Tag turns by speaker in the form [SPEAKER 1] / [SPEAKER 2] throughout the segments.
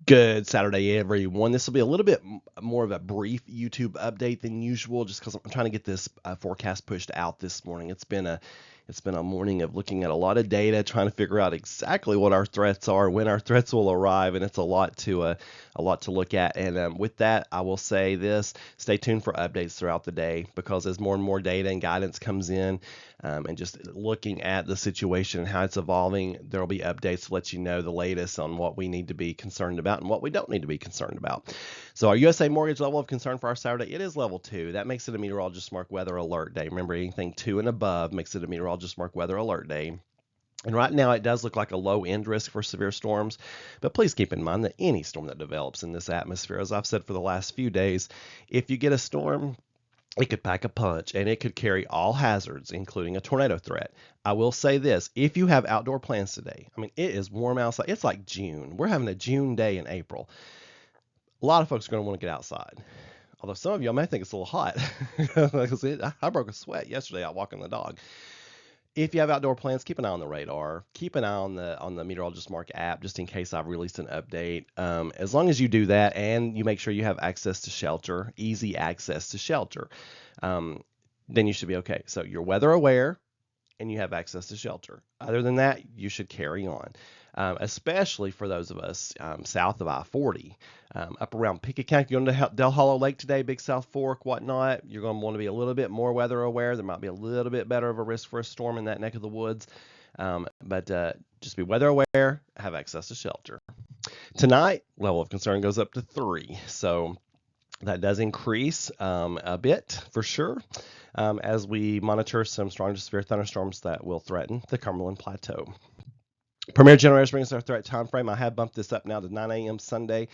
[SPEAKER 1] Good Saturday, everyone. This will be a little bit more of a brief YouTube update than usual, just because I'm trying to get this forecast pushed out this morning. It's been a morning of looking at a lot of data, trying to figure out exactly what our threats are, when our threats will arrive, and it's a lot to look at. And with that, I will say this: stay tuned for updates throughout the day, because as more and more data and guidance comes in, and just looking at the situation and how it's evolving, there will be updates to let you know the latest on what we need to be concerned about and what we don't need to be concerned about. So our USA mortgage level of concern for our Saturday, it is level 2. That makes it a meteorologist mark weather alert day. Remember, anything 2 and above makes it a meteorologist mark weather alert day. And right now, it does look like a low end risk for severe storms, but please keep in mind that any storm that develops in this atmosphere, as I've said for the last few days, if you get a storm, it could pack a punch and it could carry all hazards, including a tornado threat. I will say this: if you have outdoor plans today, I mean, it is warm outside. It's like June. We're having a June day in April. A lot of folks are going to want to get outside. Although some of y'all may think it's a little hot. Because I broke a sweat yesterday out walking the dog. If you have outdoor plans, keep an eye on the radar. Keep an eye on the Meteorologist Mark app, just in case I've released an update. As long as you do that and you make sure you have access to shelter, easy access to shelter, then you should be okay. So you're weather aware and you have access to shelter. Other than that, you should carry on, especially for those of us south of I-40, up around Pickett County. You're going to Del Hollow Lake today, Big South Fork, whatnot. You're going to want to be a little bit more weather aware. There might be a little bit better of a risk for a storm in that neck of the woods. But just be weather aware, have access to shelter. Tonight, level of concern goes up to 3. So that does increase a bit for sure, as we monitor some strong to severe thunderstorms that will threaten the Cumberland Plateau. Premier generators brings our threat time frame. I have bumped this up now to 9 a.m. Sunday.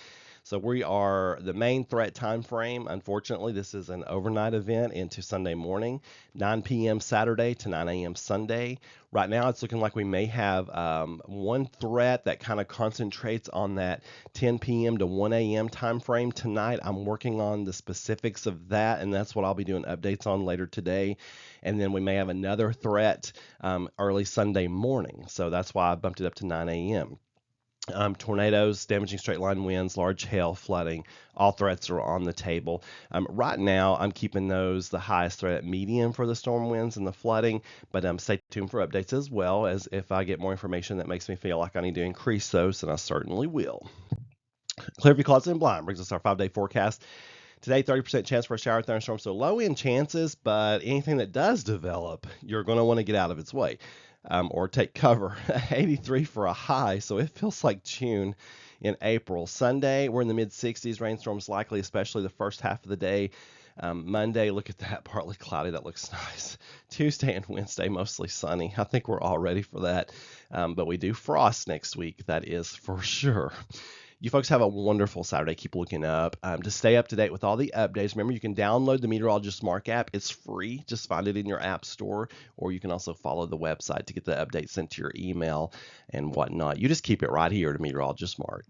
[SPEAKER 1] So we are the main threat time frame. Unfortunately, this is an overnight event into Sunday morning, 9 p.m. Saturday to 9 a.m. Sunday. Right now, it's looking like we may have one threat that kind of concentrates on that 10 p.m. to 1 a.m. time frame tonight. I'm working on the specifics of that, and that's what I'll be doing updates on later today. And then we may have another threat early Sunday morning. So that's why I bumped it up to 9 a.m. Tornadoes, damaging straight line winds, large hail, flooding, all threats are on the table. Right now, I'm keeping those the highest threat at medium for the storm winds and the flooding, but stay tuned for updates as well, as if I get more information that makes me feel like I need to increase those, then I certainly will. Clearview Clouds and Blind brings us our 5-day forecast. Today, 30% chance for a shower thunderstorm, so low end chances, but anything that does develop, you're going to want to get out of its way. Or take cover. 83 for a high, so it feels like June in April. Sunday, we're in the mid 60s. Rainstorms likely, especially the first half of the day. Monday, look at that, partly cloudy. That looks nice. Tuesday and Wednesday, mostly sunny. I think we're all ready for that. But we do frost next week, that is for sure. You folks have a wonderful Saturday. Keep looking up. To stay up to date with all the updates, remember you can download the Meteorologist Mark app. It's free. Just find it in your app store, or you can also follow the website to get the updates sent to your email and whatnot. You just keep it right here to Meteorologist Mark.